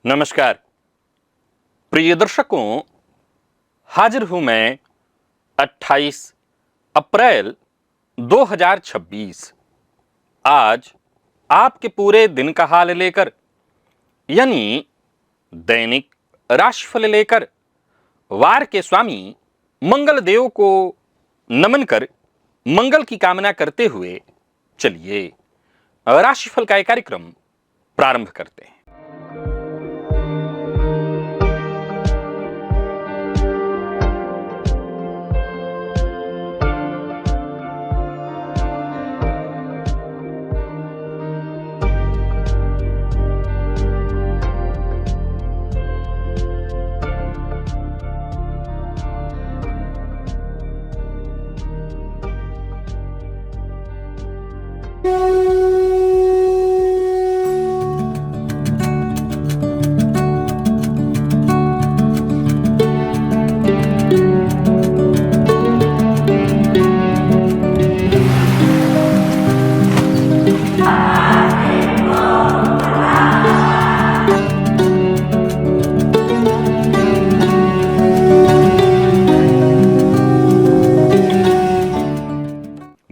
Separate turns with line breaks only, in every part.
नमस्कार प्रिय दर्शकों, हाजिर हूं मैं 28 अप्रैल 2026 आज आपके पूरे दिन का हाल लेकर, यानी दैनिक राशिफल लेकर वार के स्वामी मंगल देव को नमन कर मंगल की कामना करते हुए चलिए राशिफल का एक कार्यक्रम प्रारंभ करते हैं।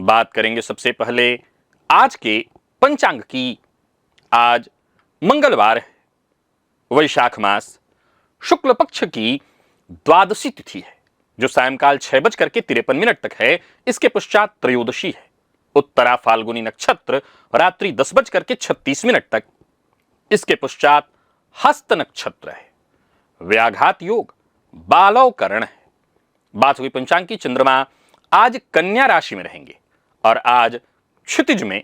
बात करेंगे सबसे पहले आज के पंचांग की। आज मंगलवार है, वैशाख मास शुक्ल पक्ष की द्वादशी तिथि है जो सायंकाल 6:53 तक है। इसके पश्चात त्रयोदशी है। उत्तरा फाल्गुनी नक्षत्र रात्रि 10:36 तक। इसके पश्चात हस्त नक्षत्र है। व्याघात योग बालव करण है। बात हुई पंचांग की। चंद्रमा आज कन्या राशि में रहेंगे और आज क्षितिज में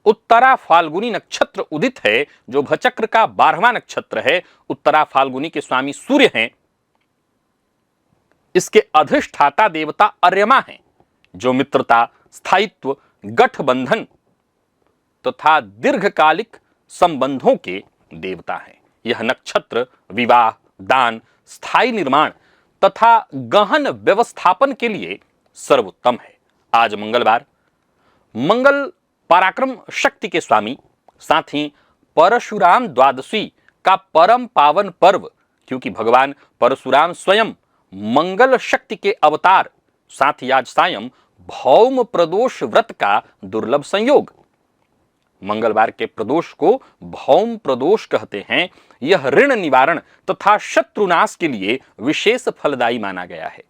उत्तरा फाल्गुनी नक्षत्र उदित है जो भचक्र का 12वां नक्षत्र है। उत्तरा फाल्गुनी के स्वामी सूर्य हैं। इसके अधिष्ठाता देवता अर्यमा हैं जो मित्रता, स्थायित्व, गठबंधन तथा दीर्घकालिक संबंधों के देवता हैं। यह नक्षत्र विवाह, दान, स्थायी निर्माण तथा गहन व्यवस्थापन के लिए सर्वोत्तम है। आज मंगलवार, मंगल पराक्रम शक्ति के स्वामी, साथ ही परशुराम द्वादशी का परम पावन पर्व, क्योंकि भगवान परशुराम स्वयं मंगल शक्ति के अवतार, साथ ही आज सायं भौम प्रदोष व्रत का दुर्लभ संयोग। मंगलवार के प्रदोष को भौम प्रदोष कहते हैं। यह ऋण निवारण तथा शत्रुनाश के लिए विशेष फलदायी माना गया है।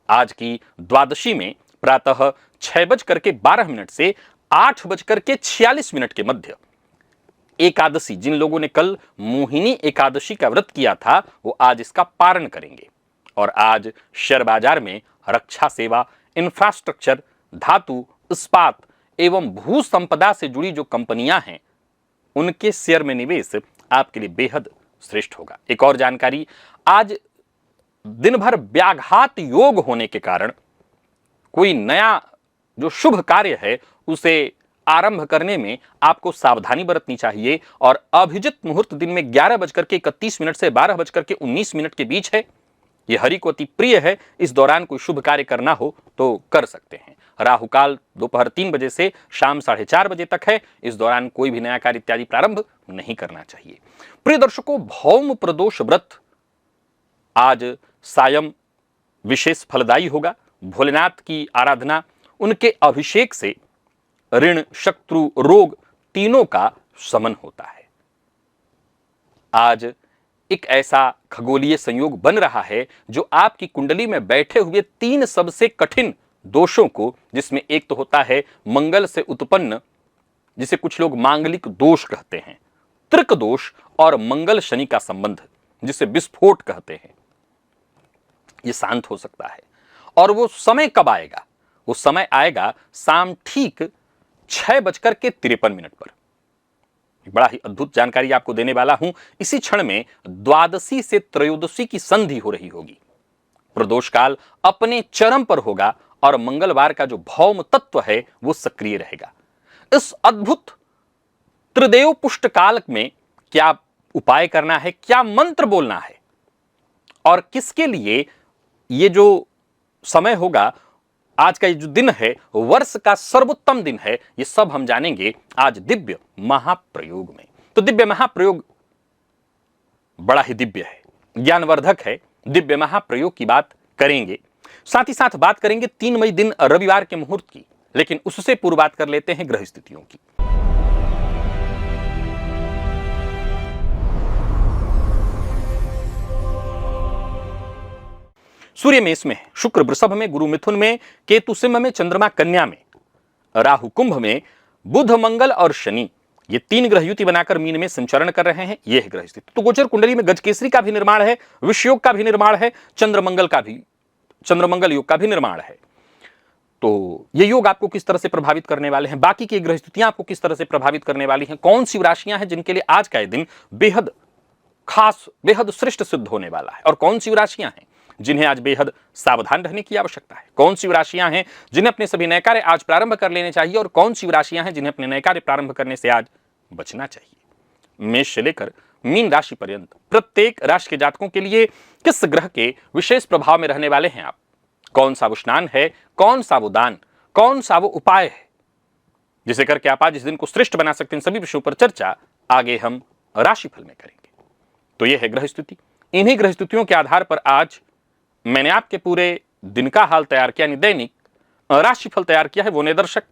आज की द्वादशी में प्रातः 6:12 से 8:46 के मध्य एकादशी, जिन लोगों ने कल मोहिनी एकादशी का व्रत किया था वो आज इसका पारण करेंगे। और आज शेयर बाजार में रक्षा सेवा, इंफ्रास्ट्रक्चर, धातु, इस्पात एवं भू संपदा से जुड़ी जो कंपनियां हैं उनके शेयर में निवेश आपके लिए बेहद श्रेष्ठ होगा। एक और जानकारी, आज दिन भर व्याघात योग होने के कारण कोई नया जो शुभ कार्य है उसे आरंभ करने में आपको सावधानी बरतनी चाहिए। और अभिजित मुहूर्त दिन में 11:31 से 12:19 के बीच है। यह हरि को अति प्रिय है। इस दौरान कोई शुभ कार्य करना हो तो कर सकते हैं। राहुकाल दोपहर 3 बजे से शाम 4:30 बजे तक है। इस दौरान कोई भी नया कार्य इत्यादि प्रारंभ नहीं करना चाहिए। प्रिय दर्शकों, भौम प्रदोष व्रत आज सायं विशेष फलदायी होगा। भोलेनाथ की आराधना, उनके अभिषेक से ऋण, शत्रु, रोग तीनों का शमन होता है। आज एक ऐसा खगोलीय संयोग बन रहा है जो आपकी कुंडली में बैठे हुए 3 सबसे कठिन दोषों को, जिसमें एक तो होता है मंगल से उत्पन्न, जिसे कुछ लोग मांगलिक दोष कहते हैं, त्रिक दोष, और मंगल शनि का संबंध जिसे विस्फोट कहते हैं, ये शांत हो सकता है। और वो समय कब आएगा? वो समय आएगा शाम ठीक 6:53 पर। बड़ा ही अद्भुत जानकारी आपको देने वाला हूं। इसी क्षण में द्वादशी से त्रयोदशी की संधि हो रही होगी। प्रदोष काल अपने चरम पर होगा और मंगलवार का जो भौम तत्व है वो सक्रिय रहेगा। इस अद्भुत त्रिदेव पुष्ट काल में क्या उपाय करना है, क्या मंत्र बोलना है और किसके लिए ये जो समय होगा, आज का ये जो दिन है वर्ष का सर्वोत्तम दिन है, ये सब हम जानेंगे आज दिव्य महाप्रयोग में। तो दिव्य महाप्रयोग बड़ा ही दिव्य है, ज्ञानवर्धक है, दिव्य महाप्रयोग की बात करेंगे। साथ ही साथ बात करेंगे 3 मई दिन रविवार के मुहूर्त की, लेकिन उससे पूर्व बात कर लेते हैं ग्रह स्थितियों की। सूर्य मेष में, शुक्र वृषभ में, गुरु मिथुन में, केतु सिंह में, चंद्रमा कन्या में, राहु कुंभ में, बुध मंगल और शनि, ये 3 ग्रह युति बनाकर मीन में संचरण कर रहे हैं। यह है ग्रह स्थिति। तो गोचर कुंडली में गजकेसरी का भी निर्माण है, विषयोग का भी निर्माण है, चंद्रमंगल योग का भी निर्माण है। तो ये योग आपको किस तरह से प्रभावित करने वाले हैं, बाकी की ग्रह स्थितियां आपको किस तरह से प्रभावित करने वाली हैं, कौन सी राशियां हैं जिनके लिए आज का यह दिन बेहद खास, बेहद श्रेष्ठ सिद्ध होने वाला है, और कौन सी राशियां हैं जिन्हें आज बेहद सावधान रहने की आवश्यकता है, कौन सी राशियां हैं जिन्हें अपने सभी नए कार्य आज प्रारंभ कर लेने चाहिए, और कौन सी राशियां हैं जिन्हें अपने नए कार्य प्रारंभ करने से आज बचना चाहिए। मेष से लेकर मीन राशि पर्यंत प्रत्येक राशि के जातकों के लिए किस ग्रह के विशेष प्रभाव में रहने वाले हैं आप, कौन सा वो स्नान है, कौन सा वो दान, कौन सा वो उपाय है जिसे करके आप आज इस दिन को श्रेष्ठ बना सकते हैं, सभी विषयों पर चर्चा आगे हम राशिफल में करेंगे। तो यह है ग्रह स्थिति। इन्हीं ग्रह स्थितियों के आधार पर आज मैंने आपके पूरे दिन का हाल तैयार किया, यानी दैनिक राशिफल तैयार किया है। वो नए दर्शक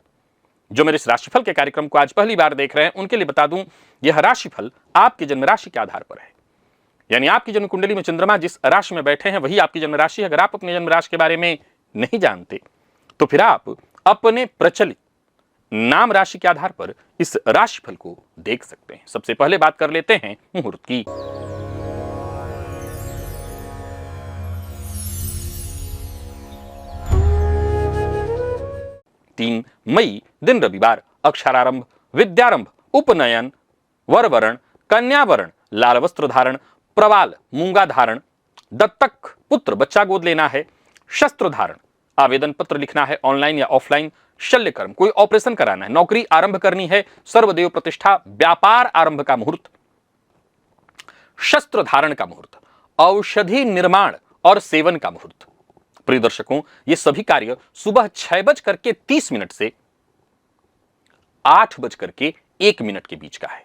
जो मेरे इस राशिफल के कार्यक्रम को आज पहली बार देख रहे हैं, उनके लिए बता दूं, यह राशिफल आपकी जन्म राशि के आधार पर है, यानी आपकी जन्म कुंडली में चंद्रमा जिस राशि में बैठे हैं वही आपकी जन्म राशि है। अगर आप अपने जन्म राशि के बारे में नहीं जानते तो फिर आप अपने प्रचलित नाम राशि के आधार पर इस राशिफल को देख सकते हैं। सबसे पहले बात कर लेते हैं मुहूर्त की। 3 मई दिन रविवार, अक्षरारंभ, विद्यारंभ, उपनयन, वरवरण, कन्यावरण, लाल वस्त्र धारण, प्रवाल मूंगा धारण, दत्तक पुत्र बच्चा गोद लेना है, शस्त्र धारण, आवेदन पत्र लिखना है ऑनलाइन या ऑफलाइन, शल्यकर्म कोई ऑपरेशन कराना है, नौकरी आरंभ करनी है, सर्वदेव प्रतिष्ठा, व्यापार आरंभ का मुहूर्त, शस्त्र धारण का मुहूर्त, औषधि निर्माण और सेवन का मुहूर्त। प्रिय दर्शकों, ये सभी कार्य सुबह 6:30 से 8:01 के बीच का है।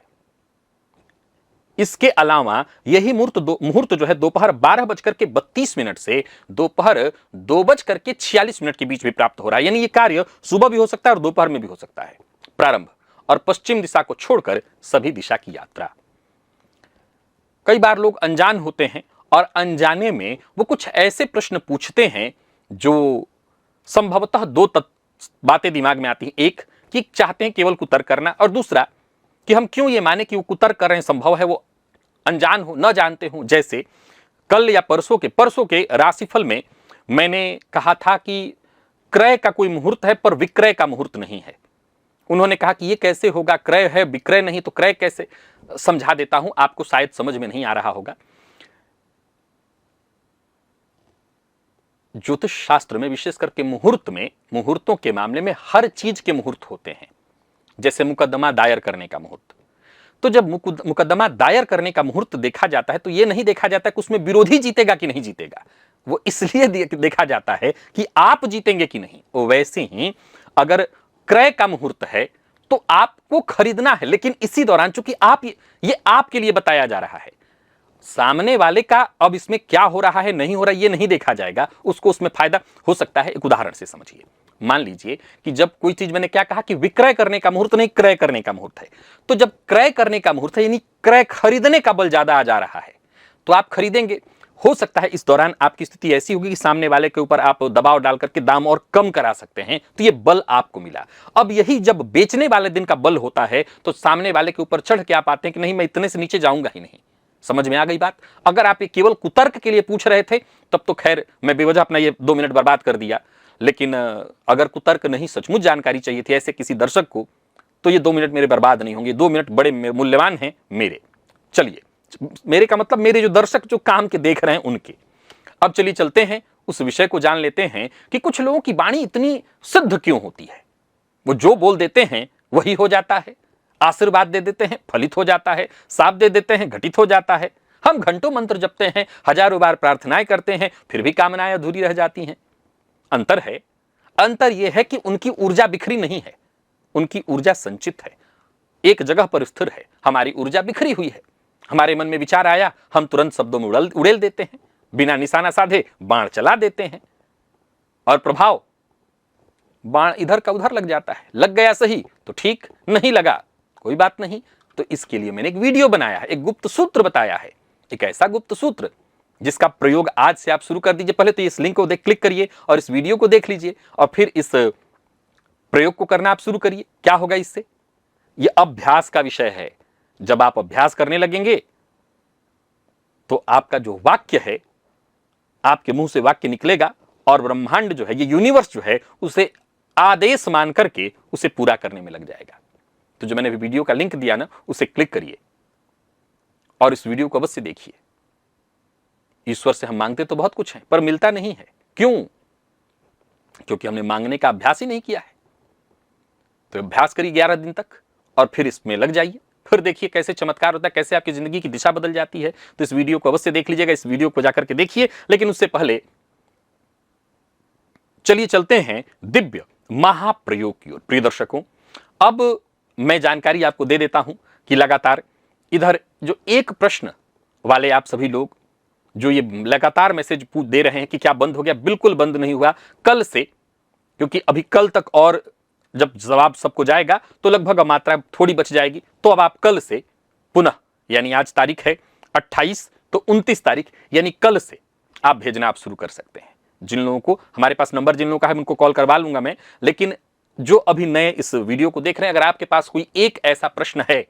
इसके अलावा यही मुहूर्त जो है दोपहर 12:32 से दोपहर 2:46 के बीच भी प्राप्त हो रहा है, यानी ये कार्य सुबह भी हो सकता है और दोपहर में भी हो सकता है। प्रारंभ और पश्चिम दिशा को छोड़कर सभी दिशा की यात्रा। कई बार लोग अनजान होते हैं और अनजाने में वो कुछ ऐसे प्रश्न पूछते हैं जो संभवतः 2 बातें दिमाग में आती हैं। एक कि चाहते हैं केवल कुतर्क करना, और दूसरा कि हम क्यों ये माने कि वो कुतर्क कर रहे हैं, संभव है वो अनजान हो, न जानते हो। जैसे कल या परसों के राशिफल में मैंने कहा था कि क्रय का कोई मुहूर्त है पर विक्रय का मुहूर्त नहीं है। उन्होंने कहा कि ये कैसे होगा, क्रय है विक्रय नहीं, तो क्रय कैसे? समझा देता हूं, आपको शायद समझ में नहीं आ रहा होगा। ज्योतिष शास्त्र में विशेष करके मुहूर्तों के मामले में हर चीज के मुहूर्त होते हैं। जैसे मुकदमा दायर करने का मुहूर्त, तो जब मुकदमा दायर करने का मुहूर्त देखा जाता है तो यह नहीं देखा जाता कि उसमें विरोधी जीतेगा कि नहीं जीतेगा, वो इसलिए देखा जाता है कि आप जीतेंगे कि नहीं। वैसे ही अगर क्रय का मुहूर्त है तो आपको खरीदना है, लेकिन इसी दौरान चूंकि ये आपके लिए बताया जा रहा है, सामने वाले का अब इसमें क्या हो रहा है नहीं हो रहा ये नहीं देखा जाएगा, उसको उसमें फायदा हो सकता है। एक उदाहरण से समझिए, मान लीजिए कि जब कोई चीज, मैंने क्या कहा कि विक्रय करने का मुहूर्त नहीं क्रय करने का मुहूर्त है, तो जब क्रय करने का मुहूर्त है यानी क्रय खरीदने का बल ज्यादा आ जा रहा है तो आप खरीदेंगे। हो सकता है इस दौरान आपकी स्थिति ऐसी होगी कि सामने वाले के ऊपर आप दबाव डाल करके दाम और कम करा सकते हैं, तो ये बल आपको मिला। अब यही जब बेचने वाले दिन का बल होता है तो सामने वाले के ऊपर चढ़ के आप आते हैं कि नहीं मैं इतने से नीचे जाऊंगा ही नहीं। समझ में आ गई बात? अगर आप ये केवल कुतर्क के लिए पूछ रहे थे तब तो खैर मैं बेवजह अपना ये 2 मिनट बर्बाद कर दिया, लेकिन अगर कुतर्क नहीं सचमुच जानकारी चाहिए थी ऐसे किसी दर्शक को, तो ये 2 मिनट मेरे बर्बाद नहीं होंगे। 2 मिनट बड़े मूल्यवान हैं मेरे। चलिए, मेरे का मतलब मेरे जो दर्शक जो काम के देख रहे हैं उनके। अब चलिए चलते हैं उस विषय को जान लेते हैं कि कुछ लोगों की वाणी इतनी सिद्ध क्यों होती है। वो जो बोल देते हैं वही हो जाता है, आशीर्वाद दे देते हैं फलित हो जाता है, साप दे देते हैं घटित हो जाता है। हम घंटों मंत्र जपते हैं, हजारों बार प्रार्थनाएं करते हैं, फिर भी कामनाएं अधूरी रह जाती हैं। अंतर यह है कि उनकी ऊर्जा बिखरी नहीं है, उनकी ऊर्जा संचित है, एक जगह पर स्थिर है। हमारी ऊर्जा बिखरी हुई है, हमारे मन में विचार आया, हम तुरंत शब्दों में उड़ेल देते हैं, बिना निशाना साधे बाण चला देते हैं और प्रभाव बाण इधर का उधर लग जाता है। लग गया सही तो ठीक, नहीं लगा कोई बात नहीं। तो इसके लिए मैंने एक वीडियो बनाया है, एक गुप्त सूत्र बताया है, एक ऐसा गुप्त सूत्र जिसका प्रयोग आज से आप शुरू कर दीजिए। पहले तो इस लिंक को क्लिक करिए और इस वीडियो को देख लीजिए और फिर इस प्रयोग को करना आप शुरू करिए। क्या होगा इससे? यह अभ्यास का विषय है। जब आप अभ्यास करने लगेंगे तो आपका जो वाक्य है, आपके मुंह से वाक्य निकलेगा और ब्रह्मांड जो है, ये यूनिवर्स जो है, उसे आदेश मान करके उसे पूरा करने में लग जाएगा। तो जो मैंने वीडियो का लिंक दिया ना, उसे क्लिक करिए और इस वीडियो को अवश्य देखिए। ईश्वर से हम मांगते तो बहुत कुछ है पर मिलता नहीं है। क्यों? क्योंकि हमने मांगने का अभ्यास ही नहीं किया है। तो अभ्यास करिए 11 दिन तक और फिर इसमें लग जाइए, फिर देखिए कैसे चमत्कार होता है, कैसे आपकी जिंदगी की दिशा बदल जाती है। तो इस वीडियो को अवश्य देख लीजिएगा, इस वीडियो को जाकर के देखिए। लेकिन उससे पहले चलिए चलते हैं दिव्य महाप्रयोग की ओर। प्रिय दर्शकों, अब मैं जानकारी आपको दे देता हूं कि लगातार इधर जो एक प्रश्न वाले आप सभी लोग जो ये लगातार मैसेज दे रहे हैं कि क्या बंद हो गया, बिल्कुल बंद नहीं हुआ। कल से, क्योंकि अभी कल तक और जब जवाब सबको जाएगा तो लगभग मात्रा थोड़ी बच जाएगी। तो अब आप कल से पुनः, यानी आज तारीख है 28, तो 29 तारीख यानी कल से आप भेजना आप शुरू कर सकते हैं। जिन लोगों को, हमारे पास नंबर जिन लोगों का है उनको कॉल करवा लूंगा मैं, लेकिन जो अभी नए इस वीडियो को देख रहे हैं, अगर आपके पास कोई एक ऐसा प्रश्न है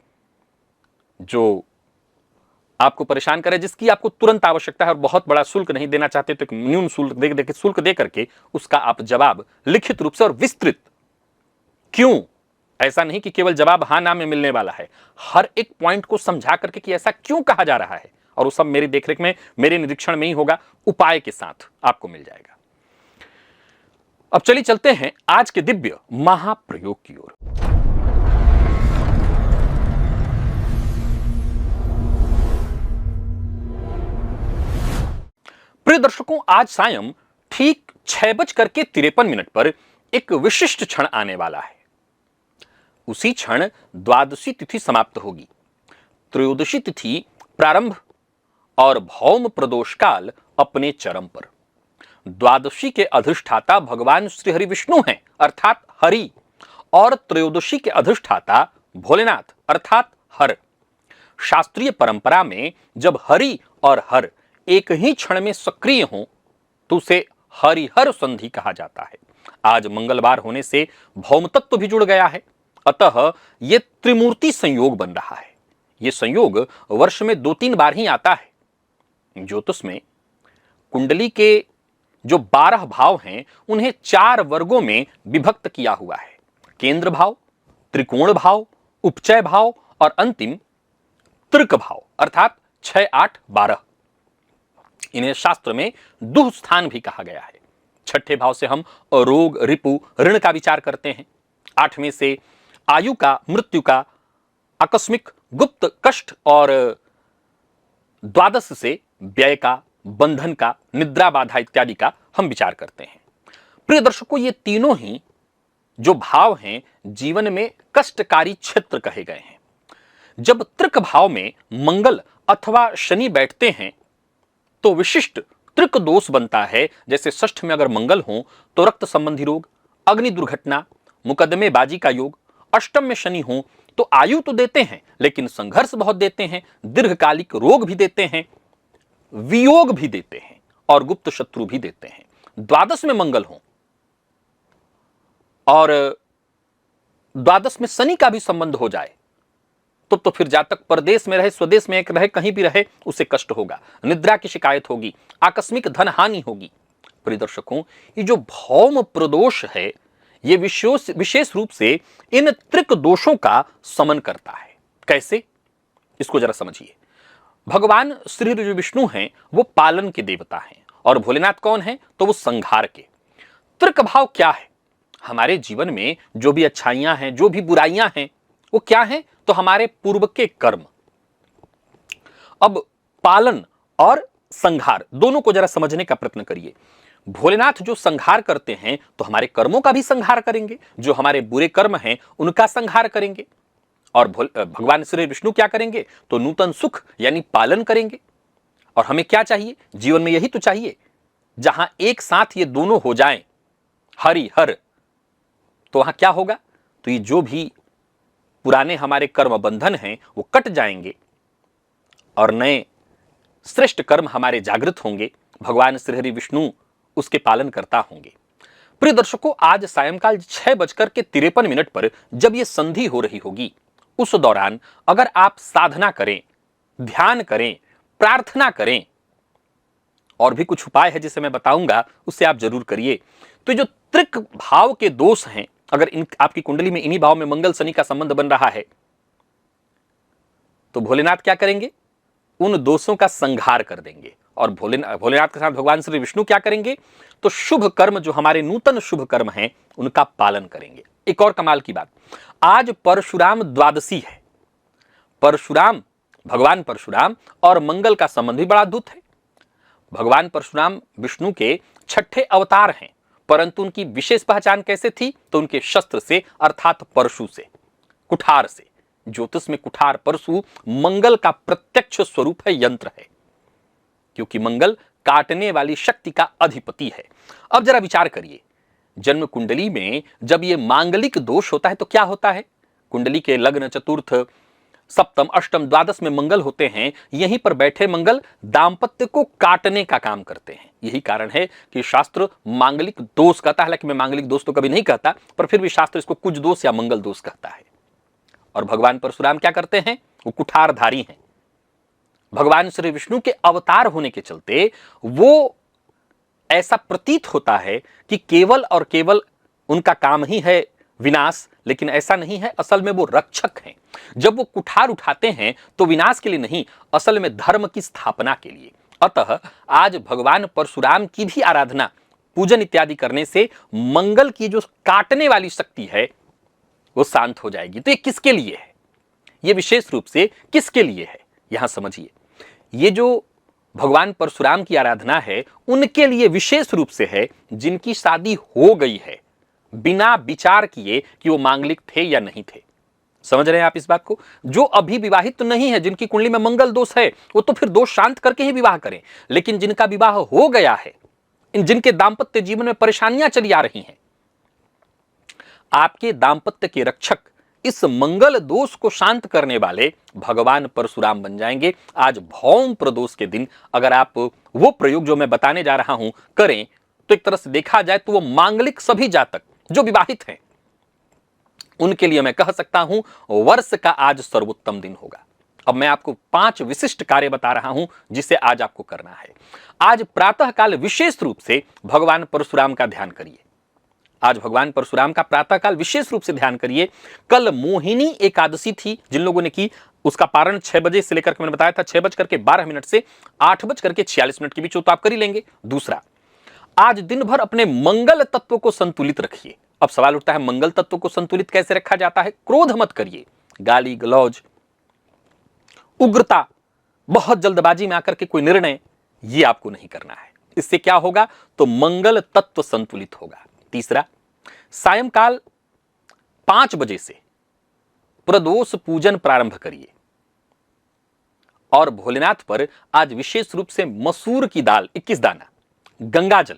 जो आपको परेशान करे, जिसकी आपको तुरंत आवश्यकता है और बहुत बड़ा शुल्क नहीं देना चाहते, तो एक न्यून शुल्क दे करके उसका आप जवाब लिखित रूप से और विस्तृत, क्यों, ऐसा नहीं कि केवल जवाब हाँ ना में मिलने वाला है, हर एक पॉइंट को समझा करके कि ऐसा क्यों कहा जा रहा है, और वो सब मेरी देखरेख में, मेरे निरीक्षण में ही होगा, उपाय के साथ आपको मिल जाएगा। अब चलिए चलते हैं आज के दिव्य महाप्रयोग की ओर। प्रिय दर्शकों, आज सायं ठीक 6:53 पर एक विशिष्ट क्षण आने वाला है। उसी क्षण द्वादशी तिथि समाप्त होगी, त्रयोदशी तिथि प्रारंभ और भौम प्रदोष काल अपने चरम पर। द्वादशी के अधिष्ठाता भगवान श्री हरि विष्णु हैं अर्थात हरि, और त्रयोदशी के अधिष्ठाता भोलेनाथ अर्थात हर। शास्त्रीय परंपरा में जब हरि और हर एक ही क्षण में सक्रिय हों तो उसे हरिहर संधि कहा जाता है। आज मंगलवार होने से भौम तत्व भी जुड़ गया है, अतः यह त्रिमूर्ति संयोग बन रहा है। यह संयोग वर्ष में 2-3 बार ही आता है। ज्योतिष में कुंडली के जो 12 भाव हैं उन्हें 4 वर्गों में विभक्त किया हुआ है। केंद्र भाव, त्रिकोण भाव, उपचय भाव और अंतिम तृक भाव अर्थात 6, 8, 12। इन्हें शास्त्र में दुह स्थान भी कहा गया है। छठे भाव से हम रोग, रिपु, ऋण का विचार करते हैं। 8वें से आयु का, मृत्यु का, आकस्मिक, गुप्त, कष्ट, और 12 से व्यय का, बंधन का, निद्रा बाधा इत्यादि का हम विचार करते हैं। प्रिय दर्शकों, ये तीनों ही जो भाव हैं जीवन में कष्टकारी क्षेत्र कहे गए हैं। जब तृक भाव में मंगल अथवा शनि बैठते हैं तो विशिष्ट तृक दोष बनता है। जैसे षष्ठ में अगर मंगल हो तो रक्त संबंधी रोग, अग्नि दुर्घटना, मुकदमेबाजी का योग। अष्टम में शनि हो तो आयु तो देते हैं लेकिन संघर्ष बहुत देते हैं, दीर्घकालिक रोग भी देते हैं, वियोग भी देते हैं और गुप्त शत्रु भी देते हैं। द्वादश में मंगल हो और द्वादश में शनि का भी संबंध हो जाए तो फिर जातक परदेश में रहे, स्वदेश में एक रहे, कहीं भी रहे, उसे कष्ट होगा, निद्रा की शिकायत होगी, आकस्मिक धन हानि होगी। प्रिय दर्शकों, ये जो भौम प्रदोष है ये विशेष रूप से इन त्रिक दोषों का समन करता है। कैसे, इसको जरा समझिए। भगवान श्री विष्णु हैं, वो पालन के देवता हैं, और भोलेनाथ कौन है? तो वो संहार के। त्रिक भाव क्या है? हमारे जीवन में जो भी अच्छाइयां हैं, जो भी बुराइयां हैं, वो क्या है? तो हमारे पूर्व के कर्म। अब पालन और संहार दोनों को जरा समझने का प्रयत्न करिए। भोलेनाथ जो संहार करते हैं तो हमारे कर्मों का भी संहार करेंगे, जो हमारे बुरे कर्म हैं उनका संहार करेंगे। और भगवान श्री विष्णु क्या करेंगे? तो नूतन सुख यानी पालन करेंगे। और हमें क्या चाहिए? जीवन में यही तो चाहिए, जहां एक साथ ये दोनों हो जाएं, हरि हर, तो वहां क्या होगा? तो ये जो भी पुराने हमारे कर्म बंधन हैं वो कट जाएंगे और नए श्रेष्ठ कर्म हमारे जागृत होंगे। भगवान श्री हरि विष्णु उसके पालन करता होंगे। प्रिय दर्शकों, आज सायंकाल 6:53 पर जब ये संधि हो रही होगी, उस दौरान अगर आप साधना करें, ध्यान करें, प्रार्थना करें, और भी कुछ उपाय है जिसे मैं बताऊंगा, उससे आप जरूर करिए। तो जो त्रिक भाव के दोष हैं, अगर इन आपकी कुंडली में इन्हीं भाव में मंगल शनि का संबंध बन रहा है, तो भोलेनाथ क्या करेंगे? उन दोषों का संहार कर देंगे। और भोलेनाथ के साथ भगवान श्री विष्णु क्या करेंगे? तो शुभ कर्म, जो हमारे नूतन शुभ कर्म हैं, उनका पालन करेंगे। एक और कमाल की बात, आज परशुराम द्वादशी है। परशुराम, भगवान परशुराम और मंगल का संबंध भी बड़ा अद्भुत है। भगवान परशुराम विष्णु के छठे अवतार हैं, परंतु उनकी विशेष पहचान कैसे थी? तो उनके शस्त्र से, अर्थात परशु से, कुठार से। ज्योतिष में कुठार, परशु मंगल का प्रत्यक्ष स्वरूप है, यंत्र है, क्योंकि मंगल काटने वाली शक्ति का अधिपति है। अब जरा विचार करिए, जन्म कुंडली में जब ये मांगलिक दोष होता है तो क्या होता है? कुंडली के लग्न, चतुर्थ, सप्तम, अष्टम, द्वादश में मंगल होते हैं। यहीं पर बैठे मंगल दाम्पत्य को काटने का काम करते हैं। यही कारण है कि शास्त्र मांगलिक दोष कहता है। हालांकि मैं मांगलिक दोष तो कभी नहीं कहता, पर फिर भी शास्त्र इसको कुछ दोष या मंगल दोष कहता है। और भगवान परशुराम क्या करते हैं? वो कुठारधारी हैं। भगवान श्री विष्णु के अवतार होने के चलते वो, ऐसा प्रतीत होता है कि केवल और केवल उनका काम ही है विनाश, लेकिन ऐसा नहीं है। असल में वो रक्षक हैं। जब वो कुठार उठाते हैं तो विनाश के लिए नहीं, असल में धर्म की स्थापना के लिए। अतः आज भगवान परशुराम की भी आराधना, पूजन इत्यादि करने से मंगल की जो काटने वाली शक्ति है वो शांत हो जाएगी। तो ये किसके लिए है? ये विशेष रूप से किसके लिए है? यहां समझिए, ये जो भगवान परशुराम की आराधना है उनके लिए विशेष रूप से है, जिनकी शादी हो गई है बिना विचार किए कि वो मांगलिक थे या नहीं थे। समझ रहे हैं आप इस बात को? जो अभी विवाहित तो नहीं है, जिनकी कुंडली में मंगल दोष है, वो तो फिर दोष शांत करके ही विवाह करें। लेकिन जिनका विवाह हो गया है, जिनके दाम्पत्य जीवन में परेशानियां चली आ रही हैं, आपके दाम्पत्य के रक्षक, इस मंगल दोष को शांत करने वाले भगवान परशुराम बन जाएंगे। आज भौम प्रदोष के दिन अगर आप वो प्रयोग जो मैं बताने जा रहा हूं करें, तो एक तरह से देखा जाए तो वो मांगलिक सभी जातक जो विवाहित हैं, उनके लिए मैं कह सकता हूं वर्ष का आज सर्वोत्तम दिन होगा। अब मैं आपको 5 विशिष्ट कार्य बता रहा हूं जिसे आज आपको करना है। आज प्रातः काल विशेष रूप से भगवान परशुराम का ध्यान करिए। आज भगवान परशुराम का प्रातः काल विशेष रूप से ध्यान करिए। कल मोहिनी एकादशी थी, जिन लोगों ने की, उसका पारण 6 बजे से लेकर के, मैंने बताया था 6:12 से 8:46 के बीच, तो आप कर ही लेंगे। दूसरा, आज दिन भर अपने मंगल तत्व को संतुलित रखिए। अब सवाल उठता है, मंगल तत्व को संतुलित कैसे रखा जाता है? क्रोध मत करिए, गाली गलौज, उग्रता, बहुत जल्दबाजी में आकर के कोई निर्णय, ये आपको नहीं करना है। इससे क्या होगा? तो मंगल तत्व संतुलित होगा। तीसरा, सायंकाल 5 बजे से प्रदोष पूजन प्रारंभ करिए और भोलेनाथ पर आज विशेष रूप से मसूर की दाल 21 दाना, गंगाजल,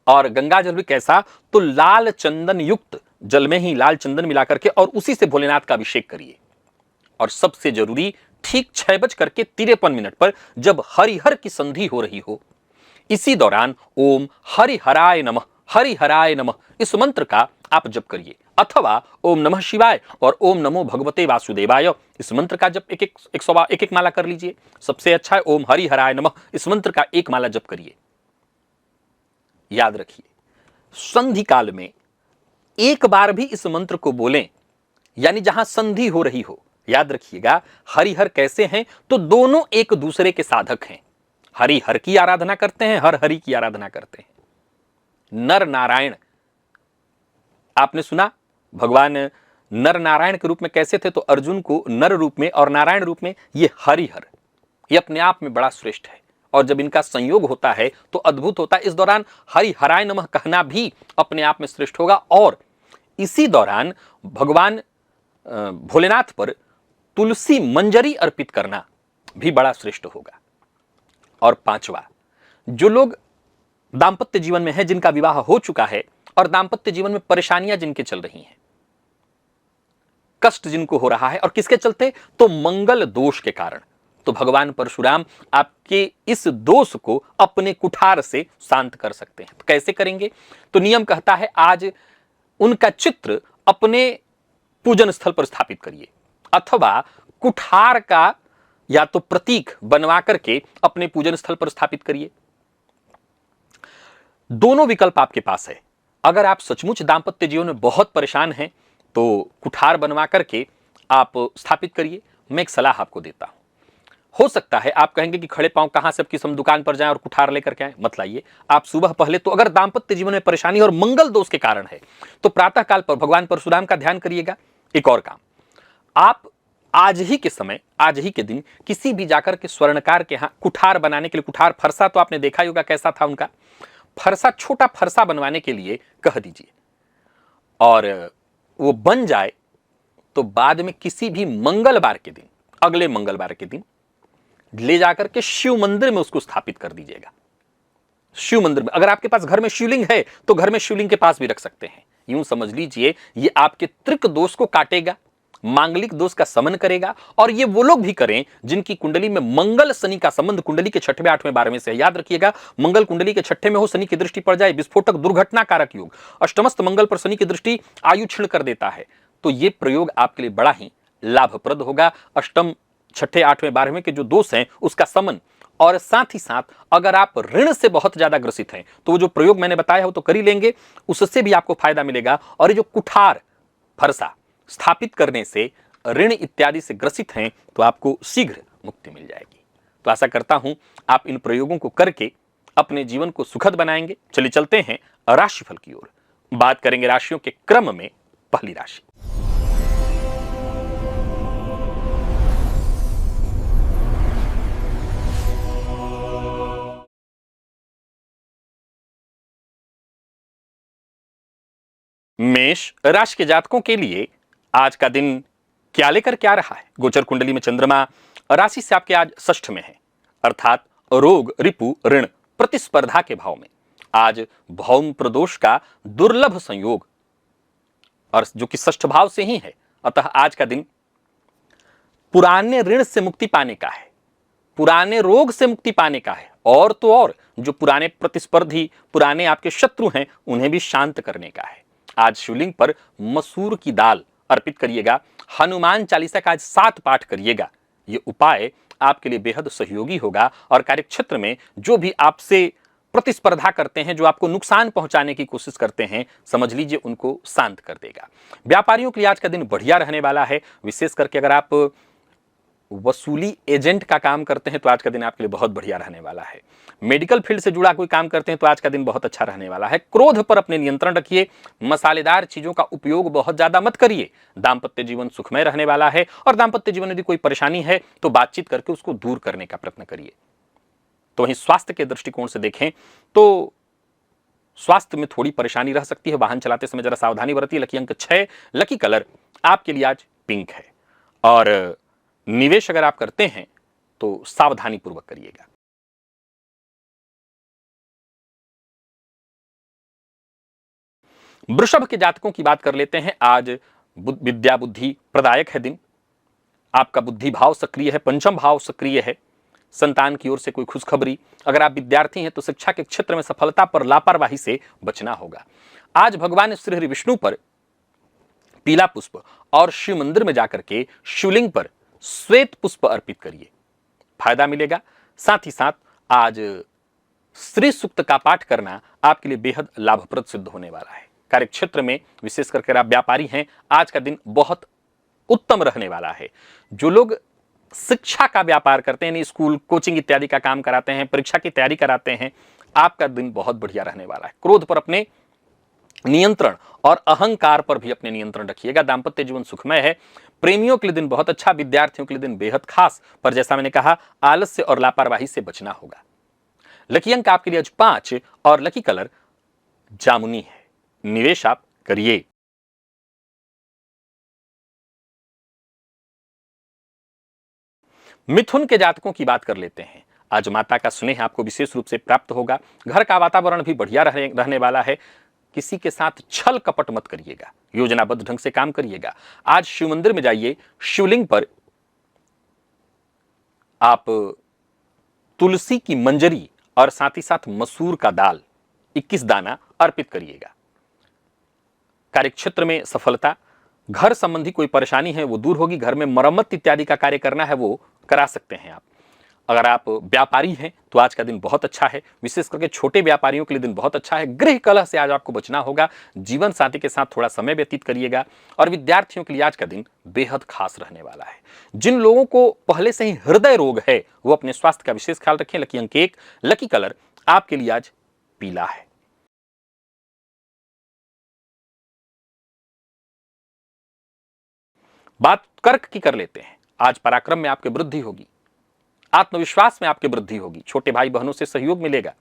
और गंगाजल भी कैसा? तो लाल चंदन युक्त जल में ही लाल चंदन मिलाकर के, और उसी से भोलेनाथ का अभिषेक करिए। और सबसे जरूरी, ठीक 6:53 पर जब हरिहर की संधि हो रही हो, इसी दौरान ओम हरिहराय नमः, हरिहराय नमः, इस मंत्र का आप जप करिए। अथवा ओम नमः शिवाय और ओम नमो भगवते वासुदेवाय, इस मंत्र का जप एक माला कर लीजिए। सबसे अच्छा है ओम हरिहराय नमः, इस मंत्र का 1 माला जप करिए। याद रखिए, संधि काल में एक बार भी इस मंत्र को बोलें, यानी जहां संधि हो रही हो। याद रखिएगा, हरिहर कैसे हैं? तो दोनों एक दूसरे के साधक हैं। हरिहर की आराधना करते हैं, हर हरि की आराधना करते हैं। नर नारायण, आपने सुना भगवान नर नारायण के रूप में कैसे थे? तो अर्जुन को नर रूप में और नारायण रूप में, ये हरिहर, ये अपने आप में बड़ा श्रेष्ठ है। और जब इनका संयोग होता है तो अद्भुत होता है। इस दौरान हरिहराय नमः कहना भी अपने आप में श्रेष्ठ होगा। और इसी दौरान भगवान भोलेनाथ पर तुलसी मंजरी अर्पित करना भी बड़ा श्रेष्ठ होगा। और पांचवा, जो लोग दांपत्य जीवन में हैं, जिनका विवाह हो चुका है और दांपत्य जीवन में परेशानियां जिनके चल रही हैं, कष्ट जिनको हो रहा है, और किसके चलते, तो मंगल दोष के कारण, तो भगवान परशुराम आपके इस दोष को अपने कुठार से शांत कर सकते हैं। तो कैसे करेंगे? तो नियम कहता है आज उनका चित्र अपने पूजन स्थल पर स्थापित करिए, अथवा कुठार का या तो प्रतीक बनवा करके अपने पूजन स्थल पर स्थापित करिए। दोनों विकल्प आपके पास है। अगर आप सचमुच दांपत्य जीवन में बहुत परेशान हैं तो कुठार बनवा करके आप स्थापित करिए। मैं एक सलाह आपको देता हूं। हो सकता है आप कहेंगे कि खड़े पांव कहां से, अब किस हम दुकान पर जाएं और कुठार लेकर के आए? मत लाइए। आप सुबह पहले तो, अगर दांपत्य जीवन में परेशानी और मंगल दोष के कारण है, तो प्रातः काल पर भगवान परशुराम का ध्यान करिएगा। एक और काम, आप आज ही के समय, आज ही के दिन किसी भी जाकर के स्वर्णकार के यहां कुठार बनाने के लिए, कुठार फरसा तो आपने देखा ही होगा कैसा था उनका, फरसा, छोटा फरसा बनवाने के लिए कह दीजिए, और वो बन जाए तो बाद में किसी भी मंगलवार के दिन, अगले मंगलवार के दिन ले जाकर के शिव मंदिर में उसको स्थापित कर दीजिएगा। शिव मंदिर में, अगर आपके पास घर में शिवलिंग है तो घर में शिवलिंग के पास भी रख सकते हैं। यूं समझ लीजिए ये आपके त्रिक दोष को काटेगा, मांगलिक दोष का शमन करेगा। और ये वो लोग भी करें जिनकी कुंडली में मंगल शनि का संबंध कुंडली के 6वें 8वें 12वें से है। याद रखिएगा, मंगल कुंडली के 6ठे में हो, शनि की दृष्टि पड़ जाए, विस्फोटक दुर्घटना कारक योग। अष्टमस्त मंगल पर शनि की दृष्टि आयु क्षीण कर देता है। तो ये प्रयोग आपके लिए बड़ा ही लाभप्रद होगा। अष्टम, 6ठे 8वें 12वें के जो दोष हैं उसका शमन, और साथ ही साथ अगर आप ऋण से बहुत ज्यादा ग्रसित हैं तो वो जो प्रयोग मैंने बताया हो तो कर ही लेंगे, उससे भी आपको फायदा मिलेगा। और ये जो कुठार फरसा स्थापित करने से ऋण इत्यादि से ग्रसित हैं तो आपको शीघ्र मुक्ति मिल जाएगी। तो आशा करता हूं आप इन प्रयोगों को करके अपने जीवन को सुखद बनाएंगे। चलिए चलते हैं राशिफल की ओर। बात करेंगे राशियों के क्रम में। पहली राशि, मेष राशि के जातकों के लिए आज का दिन क्या लेकर क्या रहा है? गोचर कुंडली में चंद्रमा राशि से आपके आज षष्ठ में है, अर्थात रोग, रिपु, ऋण, प्रतिस्पर्धा के भाव में। आज भौम प्रदोष का दुर्लभ संयोग, और जो कि षष्ठ भाव से ही है, अतः आज का दिन पुराने ऋण से मुक्ति पाने का है, पुराने रोग से मुक्ति पाने का है, और तो और जो पुराने प्रतिस्पर्धी, पुराने आपके शत्रु हैं, उन्हें भी शांत करने का है। आज शिवलिंग पर मसूर की दाल अर्पित करिएगा। हनुमान चालीसा का आज 7 पाठ करिएगा। यह उपाय आपके लिए बेहद सहयोगी होगा, और कार्यक्षेत्र में जो भी आपसे प्रतिस्पर्धा करते हैं, जो आपको नुकसान पहुंचाने की कोशिश करते हैं, समझ लीजिए उनको शांत कर देगा। व्यापारियों के लिए आज का दिन बढ़िया रहने वाला है। विशेष करके अगर आप वसूली एजेंट का काम करते हैं तो आज का दिन आपके लिए बहुत बढ़िया रहने वाला है। मेडिकल फील्ड से जुड़ा कोई काम करते हैं तो आज का दिन बहुत अच्छा रहने वाला है। क्रोध पर अपने नियंत्रण रखिए। मसालेदार चीजों का उपयोग बहुत ज्यादा मत करिए। दांपत्य जीवन सुखमय रहने वाला है, और दांपत्य जीवन में यदि कोई परेशानी है तो बातचीत करके उसको दूर करने का प्रयत्न करिए। तो वहीं स्वास्थ्य के दृष्टिकोण से देखें तो स्वास्थ्य में थोड़ी परेशानी रह सकती है। वाहन चलाते समय जरा सावधानी बरतिए। लकी अंक 6, लकी कलर आपके लिए आज पिंक है, और निवेश अगर आप करते हैं तो सावधानी पूर्वक करिएगा। वृषभ के जातकों की बात कर लेते हैं। आज विद्या बुद्धि प्रदायक है दिन। आपका बुद्धि भाव सक्रिय है, पंचम भाव सक्रिय है। संतान की ओर से कोई खुशखबरी, अगर आप विद्यार्थी हैं तो शिक्षा के क्षेत्र में सफलता पर लापरवाही से बचना होगा। आज भगवान श्री हरि विष्णु पर पीला पुष्प और शिव मंदिर में जाकर के शिवलिंग पर श्वेत पुष्प अर्पित करिए, फायदा मिलेगा। साथ ही साथ आज श्री सूक्त का पाठ करना आपके लिए बेहद लाभप्रद सिद्ध होने वाला है। कार्यक्षेत्र में विशेष करके आप व्यापारी हैं, आज का दिन बहुत उत्तम रहने वाला है। जो लोग शिक्षा का व्यापार करते हैं, स्कूल, कोचिंग इत्यादि का काम कराते हैं, परीक्षा की तैयारी कराते हैं, आपका दिन बहुत बढ़िया रहने वाला है। क्रोध पर अपने नियंत्रण और अहंकार पर भी अपने नियंत्रण रखिएगा। दांपत्य जीवन सुखमय है। प्रेमियों के लिए दिन बहुत अच्छा, विद्यार्थियों के लिए दिन बेहद खास, पर जैसा मैंने कहा आलस्य और लापरवाही से बचना होगा। लकी अंक आपके लिए आज 5, और लकी कलर जामुनी है। निवेश आप करिए। मिथुन के जातकों की बात कर लेते हैं। आज माता का स्नेह आपको विशेष रूप से प्राप्त होगा। घर का वातावरण भी बढ़िया रहने वाला है। किसी के साथ छल कपट मत करिएगा, योजनाबद्ध ढंग से काम करिएगा। आज शिव मंदिर में जाइए, शिवलिंग पर आप तुलसी की मंजरी और साथ ही साथ मसूर का दाल 21 दाना अर्पित करिएगा। कार्यक्षेत्र में सफलता, घर संबंधी कोई परेशानी है वो दूर होगी। घर में मरम्मत इत्यादि का कार्य करना है वो करा सकते हैं आप। अगर आप व्यापारी हैं तो आज का दिन बहुत अच्छा है। विशेष करके छोटे व्यापारियों के लिए दिन बहुत अच्छा है। गृह कलह से आज आपको बचना होगा। जीवन साथी के साथ थोड़ा समय व्यतीत करिएगा। और विद्यार्थियों के लिए आज का दिन बेहद खास रहने वाला है। जिन लोगों को पहले से ही हृदय रोग है वो अपने स्वास्थ्य का विशेष ख्याल रखें। लकी अंक 1, लकी कलर आपके लिए आज पीला है। बात कर्क की कर लेते हैं। आज पराक्रम में आपकी वृद्धि होगी, आत्मविश्वास में आपकी वृद्धि होगी, छोटे भाई बहनों से सहयोग मिलेगा।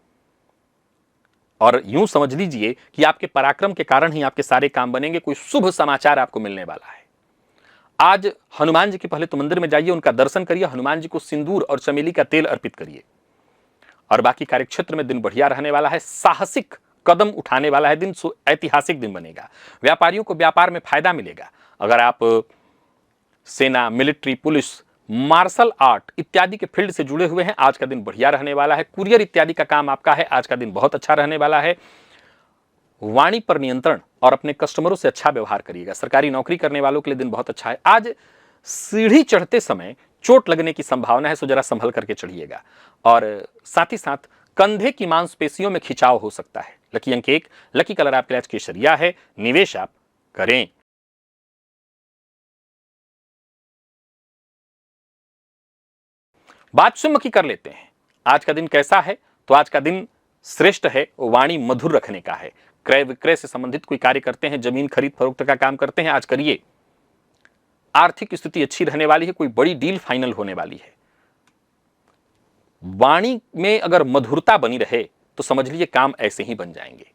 और यूं समझ लीजिए कि आपके पराक्रम के कारण ही आपके सारे काम बनेंगे। कोई शुभ समाचार आपको मिलने वाला है। आज हनुमान जी के पहले तो मंदिर में जाइए, उनका दर्शन करिए, हनुमान जी को सिंदूर और चमेली का तेल अर्पित करिए। और बाकी कार्यक्षेत्र में दिन बढ़िया रहने वाला है। साहसिक कदम उठाने वाला है दिन, ऐतिहासिक दिन बनेगा। व्यापारियों को व्यापार में फायदा मिलेगा। अगर आप सेना, मिलिट्री, पुलिस, मार्शल आर्ट इत्यादि के फील्ड से जुड़े हुए हैं, आज का दिन बढ़िया रहने वाला है। कुरियर इत्यादि का काम आपका है, आज का दिन बहुत अच्छा रहने वाला है। वाणी पर नियंत्रण और अपने कस्टमरों से अच्छा व्यवहार करिएगा। सरकारी नौकरी करने वालों के लिए दिन बहुत अच्छा है। आज सीढ़ी चढ़ते समय चोट लगने की संभावना है, सो जरा संभल करके चढ़िएगा। और साथ ही साथ कंधे की मांसपेशियों में खिंचाव हो सकता है। लकी अंक 1, लकी कलर आपके आज केसरिया है। निवेश आप करें। बात सिंह की कर लेते हैं। आज का दिन कैसा है? तो आज का दिन श्रेष्ठ है, वाणी मधुर रखने का है। क्रय विक्रय से संबंधित कोई कार्य करते हैं, जमीन खरीद फरोख्त का काम करते हैं, आज करिए। आर्थिक स्थिति अच्छी रहने वाली है। कोई बड़ी डील फाइनल होने वाली है। वाणी में अगर मधुरता बनी रहे तो समझ लीजिए काम ऐसे ही बन जाएंगे।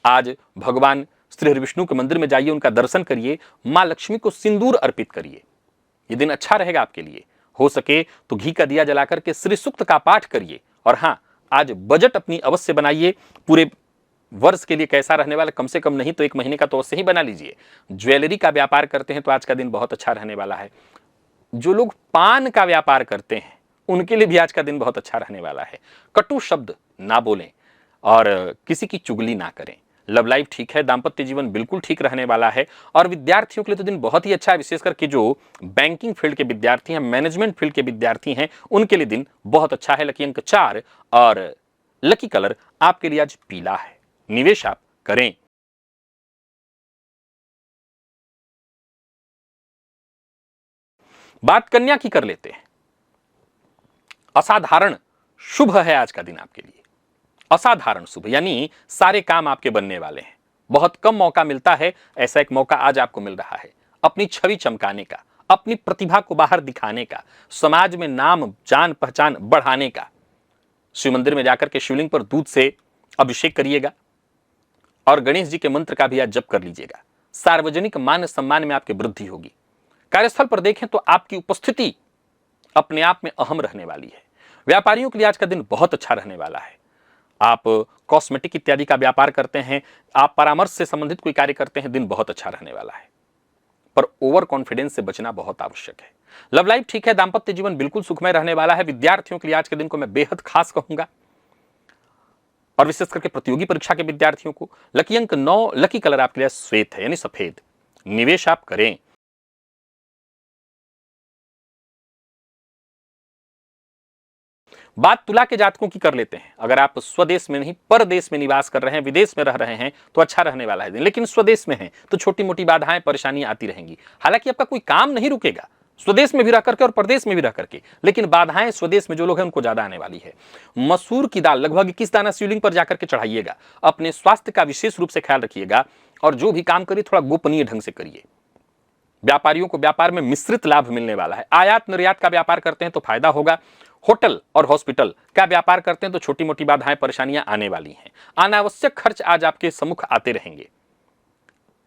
आज भगवान श्री हरिविष्णु के मंदिर में जाइए, उनका दर्शन करिए, मां लक्ष्मी को सिंदूर अर्पित करिए। यह दिन अच्छा रहेगा आपके लिए। हो सके तो घी का दिया जलाकर के श्री सूक्त का पाठ करिए। और हां, आज बजट अपनी अवश्य बनाइए। पूरे वर्ष के लिए कैसा रहने वाला, कम से कम नहीं तो 1 महीने का तो अवश्य ही बना लीजिए। ज्वेलरी का व्यापार करते हैं तो आज का दिन बहुत अच्छा रहने वाला है। जो लोग पान का व्यापार करते हैं उनके लिए भी आज का दिन बहुत अच्छा रहने वाला है। कटु शब्द ना बोलें और किसी की चुगली ना करें। लव लाइफ ठीक है, दाम्पत्य जीवन बिल्कुल ठीक रहने वाला है। और विद्यार्थियों के लिए तो दिन बहुत ही अच्छा है। विशेष करके जो बैंकिंग फील्ड के विद्यार्थी हैं, मैनेजमेंट फील्ड के विद्यार्थी हैं, उनके लिए दिन बहुत अच्छा है। लकी अंक 4 और लकी कलर आपके लिए आज पीला है। निवेश आप करें। बात कन्या की कर लेते हैं। असाधारण शुभ है आज का दिन आपके लिए। असाधारण शुभ यानी सारे काम आपके बनने वाले हैं। बहुत कम मौका मिलता है, ऐसा एक मौका आज आपको मिल रहा है। अपनी छवि चमकाने का, अपनी प्रतिभा को बाहर दिखाने का, समाज में नाम जान पहचान बढ़ाने का। शिव मंदिर में जाकर के शिवलिंग पर दूध से अभिषेक करिएगा और गणेश जी के मंत्र का भी आज जप कर लीजिएगा। सार्वजनिक मान सम्मान में आपकी वृद्धि होगी। कार्यस्थल पर देखें तो आपकी उपस्थिति अपने आप में अहम रहने वाली है। व्यापारियों के लिए आज का दिन बहुत अच्छा रहने वाला है। आप कॉस्मेटिक इत्यादि का व्यापार करते हैं, आप परामर्श से संबंधित कोई कार्य करते हैं, दिन बहुत अच्छा रहने वाला है। पर ओवर कॉन्फिडेंस से बचना बहुत आवश्यक है। लव लाइफ ठीक है, दाम्पत्य जीवन बिल्कुल सुखमय रहने वाला है। विद्यार्थियों के लिए आज के दिन को मैं बेहद खास कहूंगा। और विशेष करके प्रतियोगी परीक्षा के विद्यार्थियों को लकी अंक 9, लकी कलर आपके लिए श्वेत है यानी सफेद। निवेश आप करें। बात तुला के जातकों की कर लेते हैं। अगर आप स्वदेश में नहीं परदेश में निवास कर रहे हैं, विदेश में रह रहे हैं, तो अच्छा रहने वाला है दिन। लेकिन स्वदेश में हैं तो छोटी मोटी बाधाएं परेशानियां आती रहेंगी। हालांकि आपका कोई काम नहीं रुकेगा, स्वदेश में भी रह करके और प्रदेश में भी रह करके, लेकिन बाधाएं स्वदेश में जो लोग हैं उनको ज्यादा आने वाली है। मसूर की दाल लगभग 21 दाना शिवलिंग पर जाकर के चढ़ाइएगा। अपने स्वास्थ्य का विशेष रूप से ख्याल रखिएगा और जो भी काम करिए थोड़ा गोपनीय ढंग से करिए। व्यापारियों को व्यापार में मिश्रित लाभ मिलने वाला है। आयात निर्यात का व्यापार करते हैं तो फायदा होगा। होटल और हॉस्पिटल का व्यापार करते हैं तो छोटी मोटी बाधाएं परेशानियां आने वाली हैं। अनावश्यक खर्च आज आपके सम्मुख आते रहेंगे।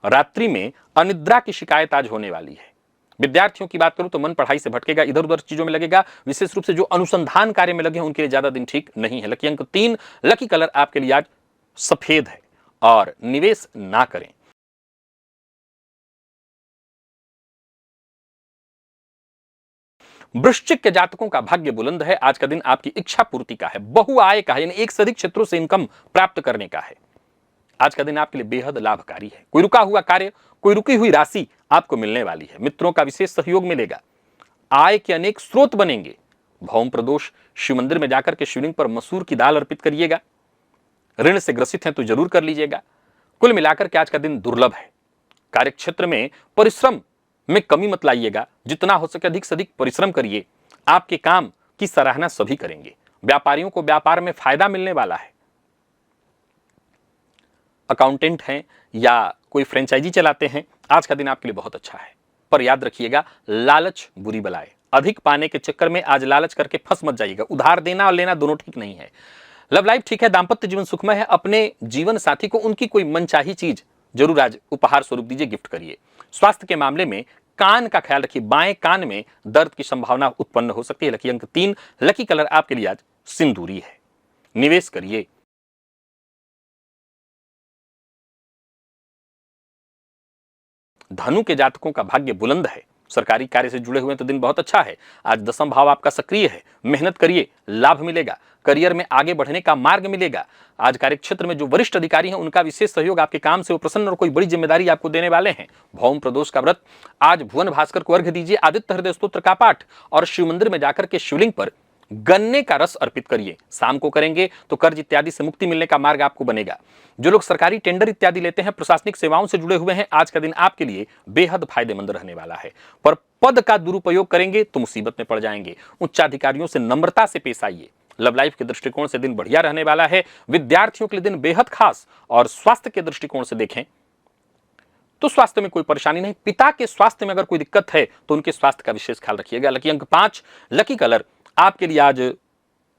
रात्रि में अनिद्रा की शिकायत आज होने वाली है। विद्यार्थियों की बात करूं तो मन पढ़ाई से भटकेगा, इधर उधर चीजों में लगेगा। विशेष रूप से जो अनुसंधान कार्य में लगे हैं उनके लिए ज्यादा दिन ठीक नहीं है। लकी अंक 3, लकी कलर आपके लिए आज सफेद है और निवेश ना करें। वृश्चिक के जातकों का भाग्य बुलंद है। आज का दिन आपकी इच्छा पूर्ति का है, बहुआय का है, यानी एक से अधिक क्षेत्रों से इनकम प्राप्त करने का है। आज का दिन आपके लिए बेहद लाभकारी है। कोई रुका हुआ कार्य, कोई रुकी हुई राशि आपको मिलने वाली है। मित्रों का विशेष सहयोग मिलेगा। आय के अनेक स्रोत बनेंगे। भौम प्रदोष शिव मंदिर में जाकर के शिवलिंग पर मसूर की दाल अर्पित करिएगा। ऋण से ग्रसित हैं तो जरूर कर लीजिएगा। कुल मिलाकर के आज का दिन दुर्लभ है। कार्यक्षेत्र में परिश्रम में कमी मत लाइएगा। जितना हो सके अधिक से अधिक परिश्रम करिए। आपके काम की सराहना सभी करेंगे। व्यापारियों को व्यापार में फायदा मिलने वाला है। अकाउंटेंट हैं या कोई फ्रेंचाइजी चलाते हैं, आज का दिन आपके लिए बहुत अच्छा है। पर याद रखिएगा, लालच बुरी बलाए। अधिक पाने के चक्कर में आज लालच करके फंस मत जाइएगा। उधार देना और लेना दोनों ठीक नहीं है। लव लाइफ ठीक है, दाम्पत्य जीवन सुखमय है। अपने जीवन साथी को उनकी कोई मनचाही चीज जरूर आज उपहार स्वरूप दीजिए, गिफ्ट करिए। स्वास्थ्य के मामले में कान का ख्याल रखिए। बाएं कान में दर्द की संभावना उत्पन्न हो सकती है। लकी अंक 3, लकी कलर आपके लिए आज सिंदूरी है। निवेश करिए। धनु के जातकों का भाग्य बुलंद है। सरकारी कार्य से जुड़े हुए तो दिन बहुत अच्छा है। आज 10वां भाव आपका सक्रिय है। मेहनत करिए, लाभ मिलेगा। करियर में आगे बढ़ने का मार्ग मिलेगा। आज कार्यक्षेत्र में जो वरिष्ठ अधिकारी हैं उनका विशेष सहयोग, आपके काम से वो प्रसन्न और कोई बड़ी जिम्मेदारी आपको देने वाले हैं। भौम प्रदोष का व्रत, आज भुवन भास्कर को अर्घ्य दीजिए। आदित्य हृदय स्तोत्र का पाठ और शिव मंदिर में जाकर के शिवलिंग पर गन्ने का रस अर्पित करिए। शाम को करेंगे तो कर्ज इत्यादि से मुक्ति मिलने का मार्ग आपको बनेगा। जो लोग सरकारी टेंडर इत्यादि लेते हैं, प्रशासनिक सेवाओं से जुड़े हुए हैं, आज का दिन आपके लिए बेहद फायदेमंद रहने वाला है। पर पद का दुरुपयोग करेंगे तो मुसीबत में पड़ जाएंगे। उच्चाधिकारियों से नम्रता से पेश आइए। लव लाइफ के दृष्टिकोण से दिन बढ़िया रहने वाला है। विद्यार्थियों के लिए दिन बेहद खास। और स्वास्थ्य के दृष्टिकोण से देखें तो स्वास्थ्य में कोई परेशानी नहीं। पिता के स्वास्थ्य में अगर कोई दिक्कत है तो उनके स्वास्थ्य का विशेष ख्याल रखिएगा। लकी अंक 5, लकी कलर आपके लिए आज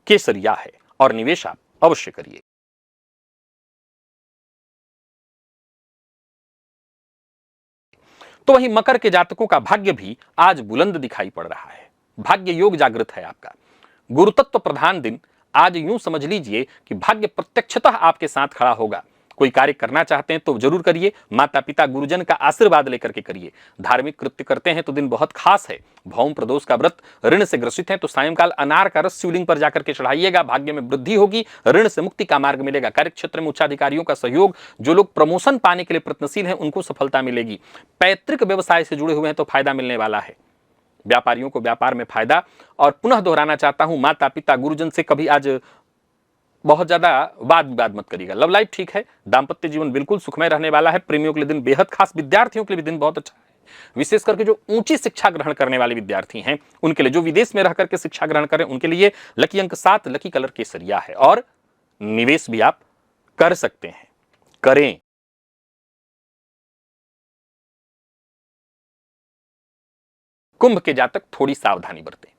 केसरिया है और निवेश आप अवश्य करिए। तो वहीं मकर के जातकों का भाग्य भी आज बुलंद दिखाई पड़ रहा है। भाग्य योग जागृत है आपका। गुरुतत्व प्रधान दिन। आज यूं समझ लीजिए कि भाग्य प्रत्यक्षतः आपके साथ खड़ा होगा। कोई कार्य करना चाहते हैं तो जरूर करिए। माता पिता गुरुजन का आशीर्वाद लेकर के करिए। धार्मिक कृत्य करते हैं तो दिन बहुत खास है। भौम प्रदोष का व्रत, ऋण से ग्रसित हैं तो सायंकाल अनार का रस शिवलिंग पर जाकर के चढ़ाइएगा। भाग्य में वृद्धि होगी। ऋण से मुक्ति का मार्ग मिलेगा। कार्यक्षेत्र में उच्चाधिकारियों का सहयोग, जो लोग प्रमोशन पाने के लिए प्रयत्नशील हैं उनको सफलता मिलेगी। पैतृक व्यवसाय से जुड़े हुए हैं तो फायदा मिलने वाला है। व्यापारियों को व्यापार में फायदा। और पुनः दोहराना चाहता हूं, माता पिता गुरुजन से कभी आज बहुत ज्यादा वाद विवाद मत करिएगा। लव लाइफ ठीक है, दाम्पत्य जीवन बिल्कुल सुखमय रहने वाला है। प्रेमियों के लिए दिन बेहद खास। विद्यार्थियों के लिए दिन बहुत अच्छा है। विशेष करके जो ऊंची शिक्षा ग्रहण करने वाले विद्यार्थी हैं उनके लिए, जो विदेश में रह करके शिक्षा ग्रहण करें उनके लिए लकी अंक 7, लकी कलर केसरिया है और निवेश भी आप कर सकते हैं, करें। कुंभ के जातक थोड़ी सावधानी बरतें।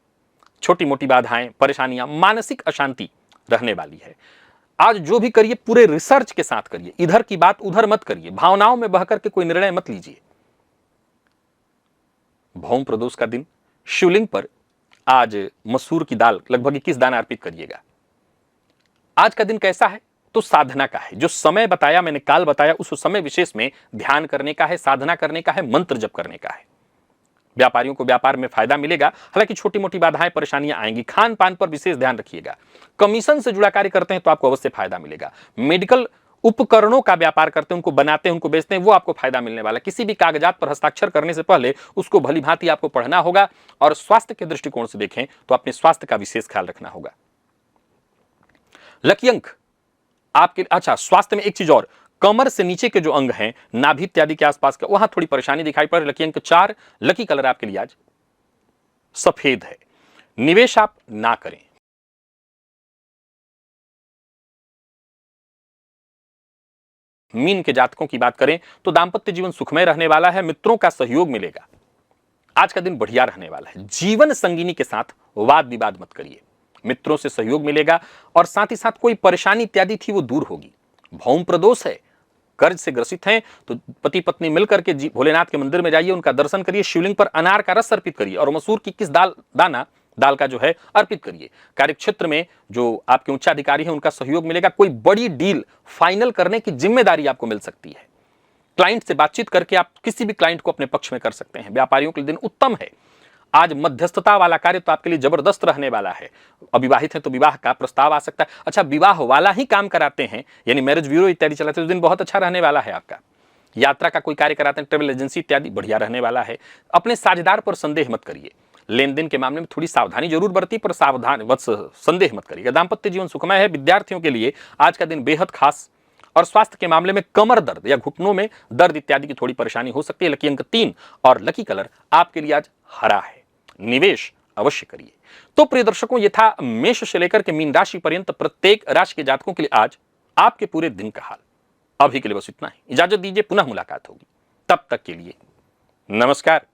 छोटी मोटी बाधाएं, परेशानियां, मानसिक अशांति रहने वाली है। आज जो भी करिए पूरे रिसर्च के साथ करिए। इधर की बात उधर मत करिए। भावनाओं में बहकर के कोई निर्णय मत लीजिए। भौम प्रदोष का दिन, शिवलिंग पर आज मसूर की दाल लगभग 21 दाना अर्पित करिएगा। आज का दिन कैसा है तो साधना का है। जो समय बताया मैंने, काल बताया, उस समय विशेष में ध्यान करने का है, साधना करने का है, मंत्र जप करने का है। व्यापारियों को व्यापार में फायदा मिलेगा। हालांकि छोटी मोटी बाधाएं, परेशानियां आएंगी। खान पान पर विशेष ध्यान रखिएगा। कमीशन से जुड़ा कार्य करते हैं तो आपको अवश्य फायदा मिलेगा। मेडिकल उपकरणों का व्यापार करते हैं, उनको बनाते हैं, उनको बेचते हैं, वो आपको फायदा मिलने वाला है। किसी भी कागजात पर हस्ताक्षर करने से पहले उसको भली भांति आपको पढ़ना होगा। और स्वास्थ्य के दृष्टिकोण से देखें तो अपने स्वास्थ्य का विशेष ख्याल रखना होगा। लकी अंक आपके, अच्छा स्वास्थ्य में एक चीज और, कमर से नीचे के जो अंग हैं, नाभि इत्यादि के आसपास का, वहां थोड़ी परेशानी दिखाई पड़ रही। लकी अंक 4, लकी कलर आपके लिए आज सफेद है। निवेश आप ना करें। मीन के जातकों की बात करें तो दाम्पत्य जीवन सुखमय रहने वाला है। मित्रों का सहयोग मिलेगा। आज का दिन बढ़िया रहने वाला है। जीवन संगिनी के साथ वाद विवाद मत करिए। मित्रों से सहयोग मिलेगा और साथ ही साथ कोई परेशानी इत्यादि थी वो दूर होगी। भौम प्रदोष है, कर्ज से ग्रसित हैं तो पति पत्नी मिलकर के भोलेनाथ के मंदिर में जाइए, उनका दर्शन करिए, शिवलिंग पर अनार का रस अर्पित करिए और मसूर की किस दाल का जो है अर्पित करिए। कार्यक्षेत्र में जो आपके उच्चाधिकारी हैं उनका सहयोग मिलेगा, कोई बड़ी डील फाइनल करने की जिम्मेदारी आपको मिल सकती है। क्लाइंट से बातचीत करके आप किसी भी क्लाइंट को अपने पक्ष में कर सकते हैं। व्यापारियों के लिए दिन उत्तम है। आज मध्यस्थता वाला कार्य तो आपके लिए जबरदस्त रहने वाला है। अविवाहित है तो विवाह का प्रस्ताव आ सकता है। अच्छा, विवाह वाला ही काम कराते हैं यानी मैरिज ब्यूरो इत्यादि चलाते हैं तो दिन बहुत अच्छा रहने वाला है आपका। यात्रा का कोई कार्य कराते हैं, ट्रेवल एजेंसी इत्यादि, बढ़िया रहने वाला है। अपने साझेदार पर संदेह मत करिए। लेन देन के मामले में थोड़ी सावधानी जरूर बरतिए, पर सावधान संदेह मत करिएगा। दाम्पत्य जीवन सुखमय है। विद्यार्थियों के लिए आज का दिन बेहद खास और स्वास्थ्य के मामले में कमर दर्द या घुटनों में दर्द इत्यादि की थोड़ी परेशानी हो सकती है। लकी अंक 3 और लकी कलर आपके लिए आज हरा है। निवेश अवश्य करिए। तो प्रिय दर्शकों, ये था मेष से लेकर के मीन राशि पर्यंत प्रत्येक राशि के जातकों के लिए आज आपके पूरे दिन का हाल। अभी के लिए बस इतना ही। इजाजत दीजिए, पुनः मुलाकात होगी। तब तक के लिए नमस्कार।